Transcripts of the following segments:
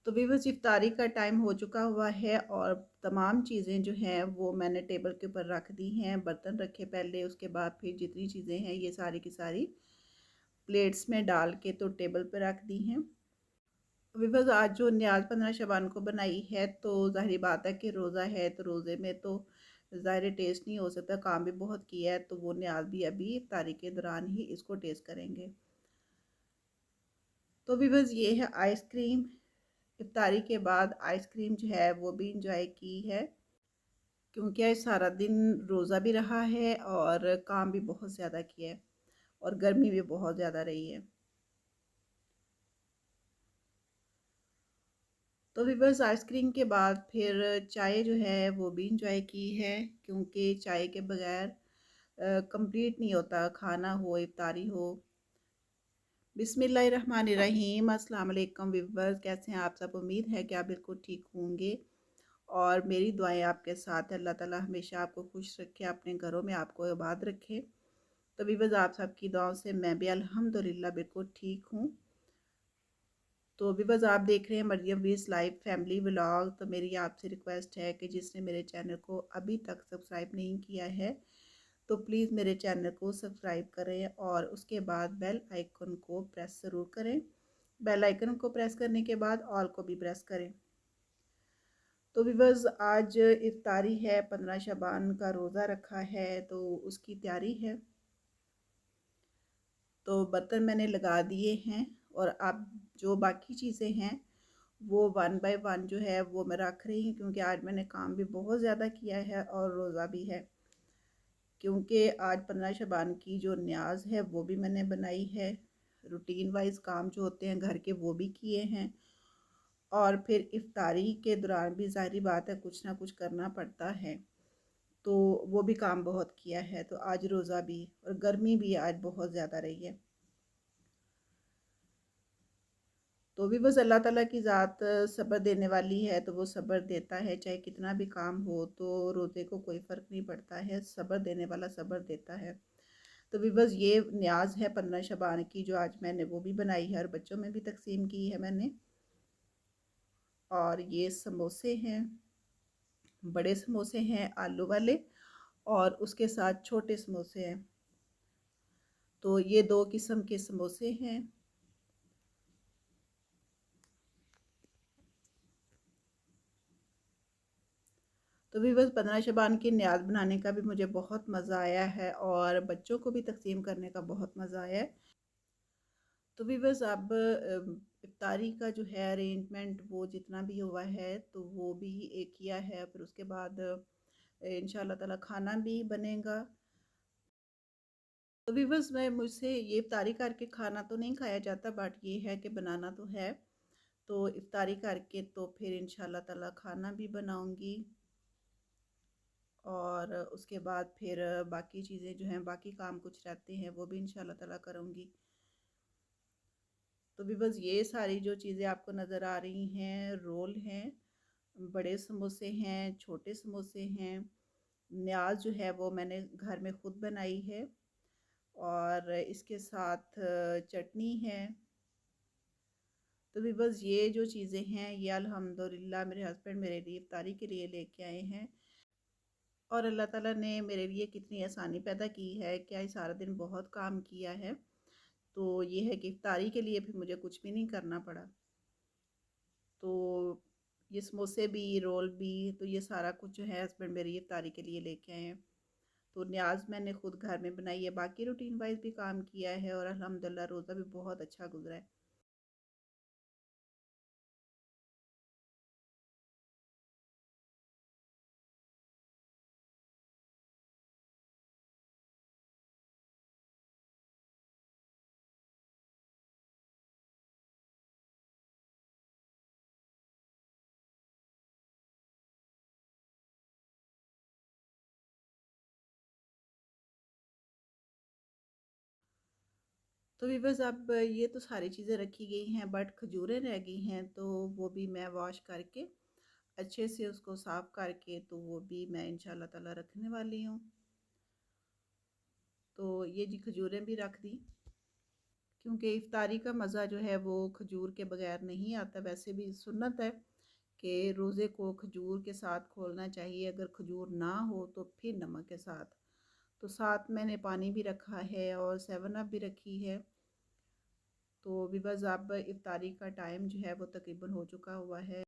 तो व्यूअर्स इफ्तारी का टाइम हो चुका हुआ है और तमाम चीज़ें जो हैं वो मैंने टेबल के ऊपर रख दी हैं। बर्तन रखे पहले, उसके बाद फिर जितनी चीज़ें हैं ये सारी की सारी प्लेट्स में डाल के तो टेबल पे रख दी हैं। व्यूअर्स आज जो न्याज 15 शबान को बनाई है तो ज़ाहिर बात है कि रोज़ा है, तो रोज़े में तो ज़ाहिर टेस्ट नहीं हो सकता, काम भी बहुत किया है, तो वो न्याज भी अभी इफ्तारी के दौरान ही इसको टेस्ट करेंगे। तो व्यूअर्स ये है आइसक्रीम। इफ्तारी के बाद आइसक्रीम जो है वो भी इंजॉय की है, क्योंकि आज सारा दिन रोज़ा भी रहा है और काम भी बहुत ज़्यादा किया है और गर्मी भी बहुत ज़्यादा रही है। तो व्यूअर्स आइसक्रीम के बाद फिर चाय जो है वो भी इंजॉय की है, क्योंकि चाय के बगैर कंप्लीट नहीं होता, खाना हो इफ्तारी हो। बिस्मिल्लाहिर्रहमानिर्रहीम, अस्सलाम वालेकुम व्यूअर्स, कैसे हैं आप सब? उम्मीद है कि आप बिल्कुल ठीक होंगे और मेरी दुआएं आपके साथ है। अल्लाह ताला हमेशा आपको खुश रखे, अपने घरों में आपको आबाद रखे। तो व्यूअर्स आप सबकी दुआओं से मैं भी अल्हम्दुलिल्लाह बिल्कुल ठीक हूँ। तो व्यूअर्स आप देख रहे हैं मरियम वीज़ लाइव फैमिली व्लॉग। तो मेरी आपसे रिक्वेस्ट है कि जिसने मेरे चैनल को अभी तक सब्सक्राइब नहीं किया है तो प्लीज़ मेरे चैनल को सब्सक्राइब करें और उसके बाद बेल आइकन को प्रेस ज़रूर करें। बेल आइकन को प्रेस करने के बाद ऑल को भी प्रेस करें। तो व्यूअर्स आज इफ्तारी है, 15 शबान का रोज़ा रखा है तो उसकी तैयारी है। तो बर्तन मैंने लगा दिए हैं और अब जो बाकी चीज़ें हैं वो वन बाय वन जो है वो मैं रख रही हूँ, क्योंकि आज मैंने काम भी बहुत ज़्यादा किया है और रोज़ा भी है। क्योंकि आज 15 शबान की जो न्याज है वो भी मैंने बनाई है, रूटीन वाइज काम जो होते हैं घर के वो भी किए हैं और फिर इफ्तारी के दौरान भी ज़ाहिर बात है कुछ ना कुछ करना पड़ता है, तो वो भी काम बहुत किया है। तो आज रोज़ा भी और गर्मी भी आज बहुत ज़्यादा रही है। तो भी बस अल्लाह ताला की ज़ात सब्र देने वाली है, तो वो सब्र देता है, चाहे कितना भी काम हो तो रोज़े को कोई फ़र्क नहीं पड़ता है, सब्र देने वाला सब्र देता है। तो भी बस ये न्याज है 15 शबान की जो आज मैंने वो भी बनाई है और बच्चों में भी तकसीम की है मैंने। और ये समोसे हैं, बड़े समोसे हैं आलू वाले और उसके साथ छोटे समोसे हैं। तो ये दो किस्म के समोसे हैं। तो भी बस 15 शबान की न्याज बनाने का भी मुझे बहुत मज़ा आया है और बच्चों को भी तकसीम करने का बहुत मज़ा आया है। तो भी बस अब इफ्तारी का जो है अरेंजमेंट वो जितना भी हुआ है तो वो भी किया है, फिर उसके बाद इंशाल्लाह ताला खाना भी बनेगा। तो भी बस मैं मुझसे ये इफ्तारी करके खाना तो नहीं खाया जाता, बट ये है कि बनाना तो है। तो इफ्तारी करके तो फिर इंशाल्लाह ताला खाना भी बनाऊंगी और उसके बाद फिर बाकी चीज़ें जो हैं, बाकी काम कुछ रहते हैं वो भी इंशाल्लाह ताला करूँगी। तो भी बस ये सारी जो चीज़ें आपको नज़र आ रही हैं, रोल हैं, बड़े समोसे हैं, छोटे समोसे हैं, न्याज जो है वो मैंने घर में ख़ुद बनाई है और इसके साथ चटनी है। तो भी बस ये जो चीज़ें हैं ये अल्हम्दुलिल्लाह मेरे हस्बैंड मेरे लिए इफ्तारी के लिए लेके आए हैं और अल्लाह ताला ने मेरे लिए कितनी आसानी पैदा की है कि आज सारा दिन बहुत काम किया है, तो ये है कि इफ्तारी के लिए फिर मुझे कुछ भी नहीं करना पड़ा। तो ये समोसे भी, रोल भी, तो ये सारा कुछ जो है हस्बैंड मेरी इफ्तारी के लिए लेके आए हैं। तो न्याज मैंने खुद घर में बनाई है, बाकी रूटीन वाइज भी काम किया है और अल्हम्दुलिल्लाह रोज़ा भी बहुत अच्छा गुजरा है। तो भी बस अब ये तो सारी चीज़ें रखी गई हैं, बट खजूरें रह गई हैं, तो वो भी मैं वॉश करके अच्छे से उसको साफ़ करके तो वो भी मैं इंशाल्लाह ताला रखने वाली हूँ। तो ये जी खजूरें भी रख दी। क्योंकि इफ्तारी का मज़ा जो है वो खजूर के बगैर नहीं आता। वैसे भी सुन्नत है कि रोज़े को खजूर के साथ खोलना चाहिए, अगर खजूर ना हो तो फिर नमक के साथ। तो साथ मैंने पानी भी रखा है और 7 अप भी रखी है। तो भी बस अब इफ्तारी का टाइम जो है वो तकरीबन हो चुका हुआ है।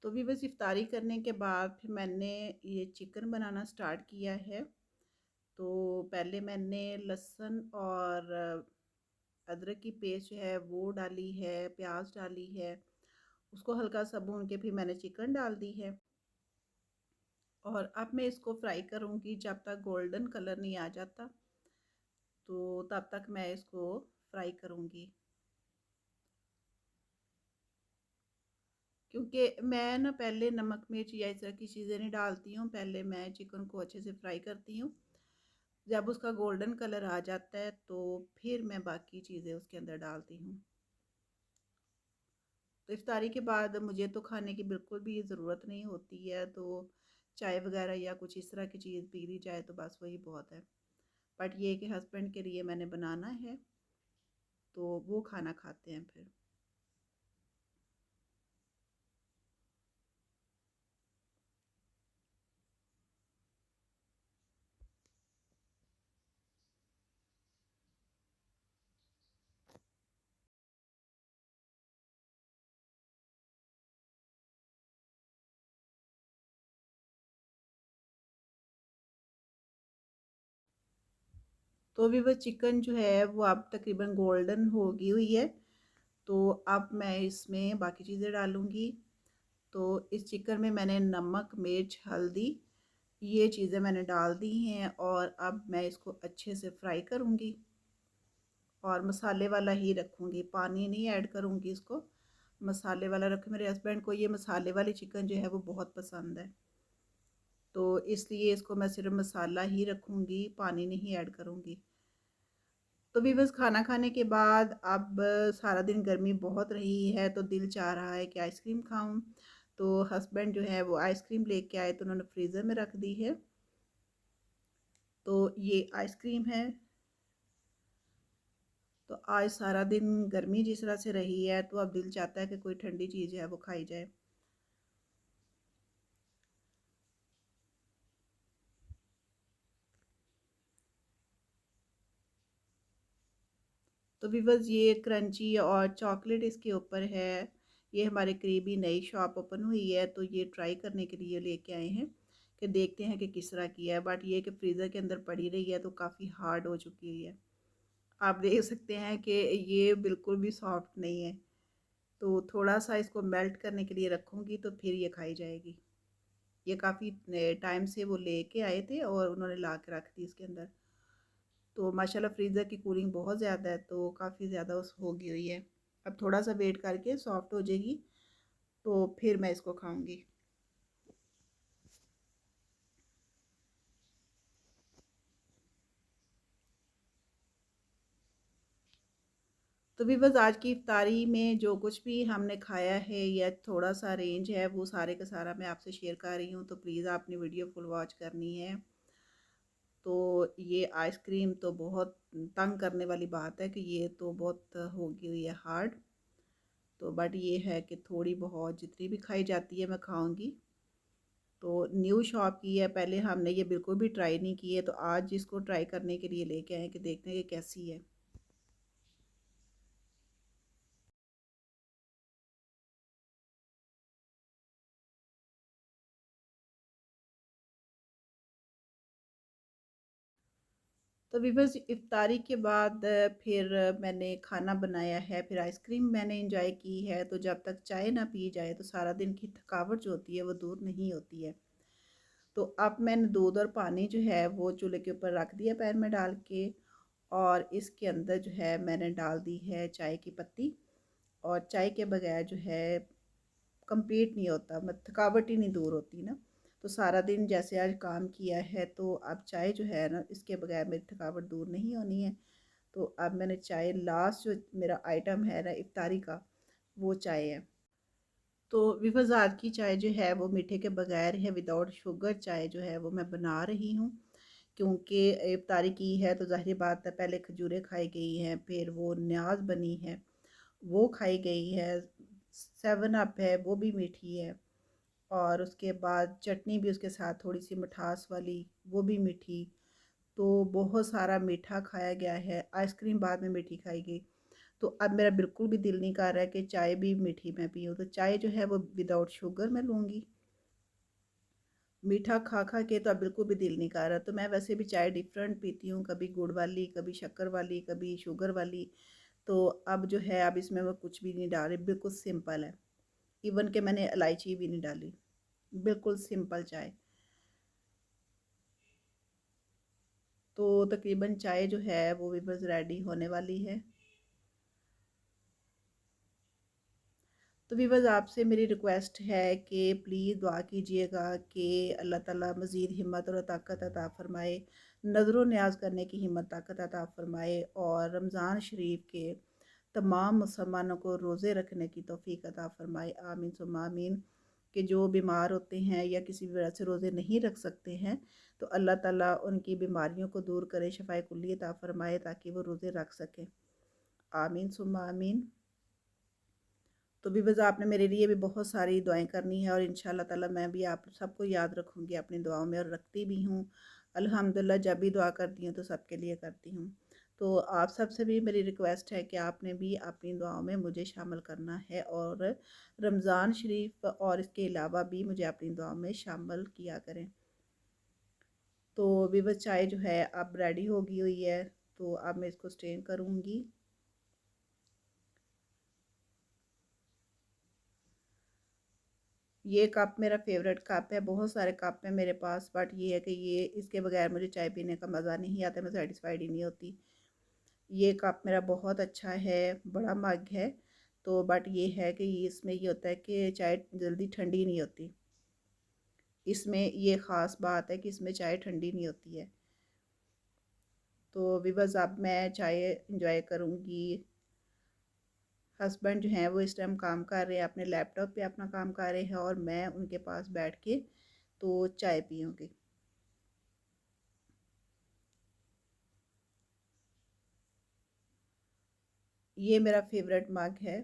तो भी बस इफ्तारी करने के बाद फिर मैंने ये चिकन बनाना स्टार्ट किया है। तो पहले मैंने लहसुन और अदरक की पेस्ट जो है वो डाली है, प्याज डाली है, उसको हल्का सा भून के फिर मैंने चिकन डाल दी है। और अब मैं इसको फ्राई करूँगी जब तक गोल्डन कलर नहीं आ जाता, तो तब तक मैं इसको फ्राई करूँगी। क्योंकि मैं ना पहले नमक मिर्च या इस तरह की चीज़ें नहीं डालती हूँ, पहले मैं चिकन को अच्छे से फ्राई करती हूँ। जब उसका गोल्डन कलर आ जाता है तो फिर मैं बाकी चीज़ें उसके अंदर डालती हूँ। तो इफ्तारी के बाद मुझे तो खाने की बिल्कुल भी ज़रूरत नहीं होती है, तो चाय वगैरह या कुछ इस तरह की चीज़ पी ली जाए तो बस वही बहुत है। बट ये कि हस्बैंड के लिए मैंने बनाना है, तो वो खाना खाते हैं फिर। तो अभी वो चिकन जो है वो अब तकरीबन गोल्डन होगी हुई है। तो अब मैं इसमें बाकी चीज़ें डालूँगी। तो इस चिकन में मैंने नमक, मिर्च, हल्दी ये चीज़ें मैंने डाल दी हैं और अब मैं इसको अच्छे से फ्राई करूँगी और मसाले वाला ही रखूँगी, पानी नहीं ऐड करूँगी इसको, मसाले वाला रखूँ। मेरे हस्बैंड को ये मसाले वाली चिकन जो है वो बहुत पसंद है, तो इसलिए इसको मैं सिर्फ मसाला ही रखूँगी, पानी नहीं ऐड करूँगी। तो भी बस खाना खाने के बाद अब सारा दिन गर्मी बहुत रही है तो दिल चाह रहा है कि आइसक्रीम खाऊं। तो हस्बैंड जो है वो आइसक्रीम लेके आए तो उन्होंने फ्रीज़र में रख दी है। तो ये आइसक्रीम है। तो आज सारा दिन गर्मी जिस तरह से रही है तो अब दिल चाहता है कि कोई ठंडी चीज़ है वो खाई जाए। तो भी बस ये क्रंची और चॉकलेट इसके ऊपर है। ये हमारे करीबी नई शॉप ओपन हुई है तो ये ट्राई करने के लिए लेके आए हैं कि देखते हैं कि किस तरह की है। बट ये कि फ्रीज़र के अंदर पड़ी रही है तो काफ़ी हार्ड हो चुकी हुई है। आप देख सकते हैं कि ये बिल्कुल भी सॉफ्ट नहीं है। तो थोड़ा सा इसको मेल्ट करने के लिए रखूँगी तो फिर ये खाई जाएगी। ये काफ़ी टाइम से वो लेके आए थे और उन्होंने ला के रख दी इसके अंदर। तो माशाल्लाह फ्रीज़र की कूलिंग बहुत ज़्यादा है तो काफ़ी ज़्यादा उस होगी हुई है। अब थोड़ा सा वेट करके सॉफ्ट हो जाएगी तो फिर मैं इसको खाऊंगी। तो भी बस आज की इफ्तारी में जो कुछ भी हमने खाया है या थोड़ा सा रेंज है वो सारे का सारा मैं आपसे शेयर कर रही हूँ, तो प्लीज़ आपने वीडियो फुल वॉच करनी है। तो ये आइसक्रीम तो बहुत तंग करने वाली बात है कि ये तो बहुत होगी हुई है हार्ड। तो बट ये है कि थोड़ी बहुत जितनी भी खाई जाती है मैं खाऊंगी। तो न्यू शॉप की है, पहले हमने ये बिल्कुल भी ट्राई नहीं की है तो आज इसको ट्राई करने के लिए लेके आए कि देखते हैं कि कैसी है। तो वीवर्स इफ्तारी के बाद फिर मैंने खाना बनाया है, फिर आइसक्रीम मैंने इंजॉय की है। तो जब तक चाय ना पी जाए तो सारा दिन की थकावट जो होती है वो दूर नहीं होती है। तो अब मैंने दूध और पानी जो है वो चूल्हे के ऊपर रख दिया पैन में डाल के, और इसके अंदर जो है मैंने डाल दी है चाय की पत्ती। और चाय के बगैर जो है कंप्लीट नहीं होता, मतलब थकावट ही नहीं दूर होती ना। तो सारा दिन जैसे आज काम किया है तो अब चाय जो है ना, इसके बगैर मेरी थकावट दूर नहीं होनी है। तो अब मैंने चाय, लास्ट जो मेरा आइटम है ना इफ्तारी का, वो चाय है। तो विफाजात की चाय जो है वो मीठे के बगैर है, विदाउट शुगर चाय जो है वो मैं बना रही हूँ। क्योंकि इफ्तारी की है तो ज़ाहिर बात है, पहले खजूरें खाई गई हैं, फिर वो न्याज बनी है वो खाई गई है, सेवन अप है वो भी मीठी है, और उसके बाद चटनी भी उसके साथ थोड़ी सी मिठास वाली, वो भी मीठी। तो बहुत सारा मीठा खाया गया है, आइसक्रीम बाद में मीठी खाई गई। तो अब मेरा बिल्कुल भी दिल नहीं कर रहा है कि चाय भी मीठी मैं पीऊँ। तो चाय जो है वो विदाउट शुगर मैं लूँगी। मीठा खा खा के तो अब बिल्कुल भी दिल नहीं कर रहा। तो मैं वैसे भी चाय डिफरेंट पीती हूँ, कभी गुड़ वाली, कभी शक्कर वाली, कभी शुगर वाली। तो अब जो है, अब इसमें मैं कुछ भी नहीं डाल रही, बिल्कुल सिंपल है। इवन के मैंने इलायची भी नहीं डाली, बिल्कुल सिंपल चाय। तो तकरीबन चाय जो है वो भी बस रेडी होने वाली है। तो वीवर्स, आपसे मेरी रिक्वेस्ट है कि प्लीज़ दुआ कीजिएगा कि अल्लाह ताला मज़ीद हिम्मत और ताकत अता फ़रमाए, नज़र न्याज करने की हिम्मत ताकत अता फ़रमाए, और रमज़ान शरीफ के तमाम मुसलमानों को रोज़े रखने की तौफ़ीक अता फ़रमाए। आमीन सुम्मा आमीन। कि जो बीमार होते हैं या किसी भी वजह से रोज़े नहीं रख सकते हैं, तो अल्लाह ताला उनकी बीमारियों को दूर करे, शफ़ाए कुल्ली अता फ़रमाए, ताकि वो रोज़े रख सकें। आमीन सुम्मा आमीन। तो भी बस आपने मेरे लिए भी बहुत सारी दुआएं करनी है, और इंशाल्लाह ताला मैं भी आप सबको याद रखूँगी अपनी दुआओं में, और रखती भी हूँ। अल्हम्दुलिल्लाह, जब भी दुआ करती हूँ तो सबके लिए करती हूँ। तो आप सबसे भी मेरी रिक्वेस्ट है कि आपने भी अपनी दुआओं में मुझे शामिल करना है, और रमज़ान शरीफ और इसके अलावा भी मुझे अपनी दुआओं में शामिल किया करें। तो भी बस चाय जो है अब रेडी हो गई हुई है, तो अब मैं इसको स्ट्रेन करूँगी। ये कप मेरा फेवरेट कप है, बहुत सारे कप हैं मेरे पास, बट ये है कि ये इसके बगैर मुझे चाय पीने का मज़ा नहीं आता, मैं सेटिस्फाइड ही नहीं होती। ये कप मेरा बहुत अच्छा है, बड़ा मग है। तो बट ये है कि इसमें ये होता है कि चाय जल्दी ठंडी नहीं होती। इसमें ये ख़ास बात है कि इसमें चाय ठंडी नहीं होती है। तो विवर्स, अब मैं चाय इंजॉय करूँगी। हस्बैंड जो हैं वो इस टाइम काम कर रहे हैं, अपने लैपटॉप पे अपना काम कर रहे हैं, और मैं उनके पास बैठ के तो चाय पीऊँगी। ये मेरा फेवरेट मग है।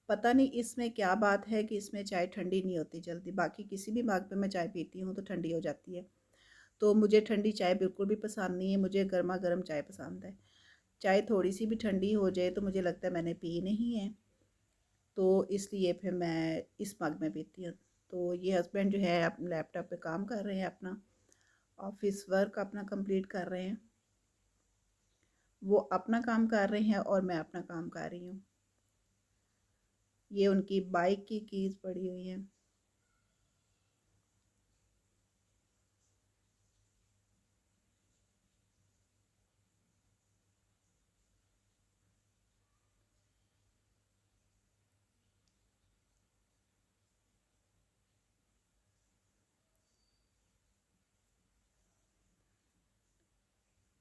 पता नहीं इसमें क्या बात है कि इसमें चाय ठंडी नहीं होती जल्दी, बाकी किसी भी मग पे मैं चाय पीती हूँ तो ठंडी हो जाती है। तो मुझे ठंडी चाय बिल्कुल भी पसंद नहीं है, मुझे गर्मा गर्म चाय पसंद है। चाय थोड़ी सी भी ठंडी हो जाए तो मुझे लगता है मैंने पी नहीं है, तो इसलिए फिर मैं इस मग में पीती हूँ। तो ये हस्बैंड जो है अपने लैपटॉप पे काम कर रहे हैं, अपना ऑफिस वर्क अपना कंप्लीट कर रहे हैं। वो अपना काम कर रहे हैं और मैं अपना काम कर रही हूँ। ये उनकी बाइक की कीज़ पड़ी हुई हैं।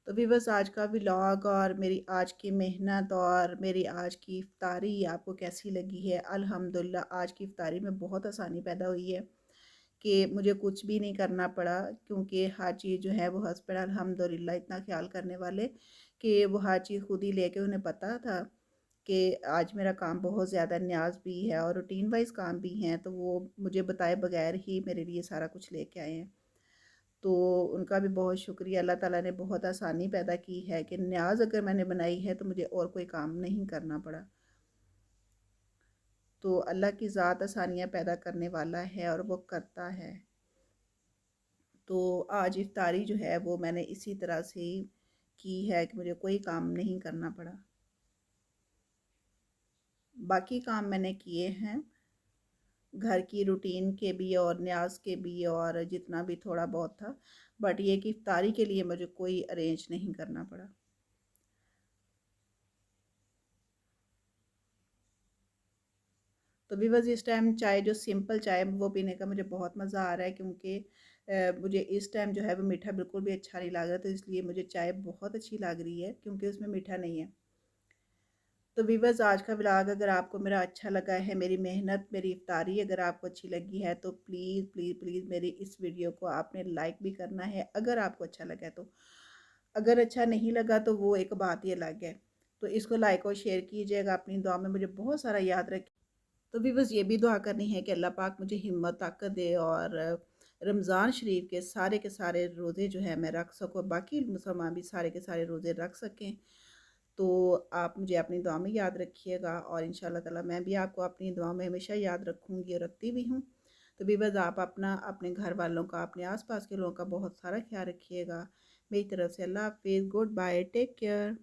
तो व्यूअर्स, आज का व्लॉग और मेरी आज की मेहनत और मेरी आज की इफ्तारी आपको कैसी लगी है? अल्हम्दुलिल्लाह, आज की इफ्तारी में बहुत आसानी पैदा हुई है कि मुझे कुछ भी नहीं करना पड़ा, क्योंकि हर चीज़ जो है वो हस्बैंड अल्हम्दुलिल्लाह इतना ख्याल करने वाले कि वो हर चीज़ खुद ही लेके, उन्हें पता था कि आज मेरा काम बहुत ज़्यादा न्याज भी है और रूटीन वाइज काम भी हैं, तो वो मुझे बताए बगैर ही मेरे लिए सारा कुछ लेके आए हैं। तो उनका भी बहुत शुक्रिया। अल्लाह ताला ने बहुत आसानी पैदा की है कि न्याज अगर मैंने बनाई है तो मुझे और कोई काम नहीं करना पड़ा। तो अल्लाह की ज़ात आसानियाँ पैदा करने वाला है और वो करता है। तो आज इफ्तारी जो है वो मैंने इसी तरह से ही की है कि मुझे कोई काम नहीं करना पड़ा। बाकी काम मैंने किए हैं घर की रूटीन के भी और न्याज के भी और जितना भी थोड़ा बहुत था, बट ये कि इफ्तारी के लिए मुझे कोई अरेंज नहीं करना पड़ा। तो भी बस इस टाइम चाय जो सिंपल चाय वो पीने का मुझे बहुत मज़ा आ रहा है, क्योंकि मुझे इस टाइम जो है वो मीठा बिल्कुल भी अच्छा नहीं लग रहा, तो इसलिए मुझे चाय बहुत अच्छी लग रही है क्योंकि उसमें मीठा नहीं है। तो वीवर्स, आज का व्लॉग अगर आपको मेरा अच्छा लगा है, मेरी मेहनत, मेरी इफ्तारी अगर आपको अच्छी लगी है, तो प्लीज़ प्लीज़ प्लीज़ मेरी इस वीडियो को आपने लाइक भी करना है अगर आपको अच्छा लगा है तो। अगर अच्छा नहीं लगा तो वो एक बात ही अलग है। तो इसको लाइक और शेयर कीजिएगा, अपनी दुआ में मुझे बहुत सारा याद रखिए। तो भी बस ये भी दुआ करनी है कि अल्लाह पाक मुझे हिम्मत ताकत दे और रमज़ान शरीफ के सारे रोज़े जो है मैं रख सकूँ, बाकी मुसलमान भी सारे के सारे रोज़े रख सकें। तो आप मुझे अपनी दुआ में याद रखिएगा और इंशाल्लाह ताला मैं भी आपको अपनी दुआ में हमेशा याद रखूँगी और रखती भी हूँ। तो भी बस आप अपना, अपने घर वालों का, अपने आस पास के लोगों का बहुत सारा ख्याल रखिएगा। मेरी तरफ से अल्लाह हाफिज़, गुड बाय, टेक केयर।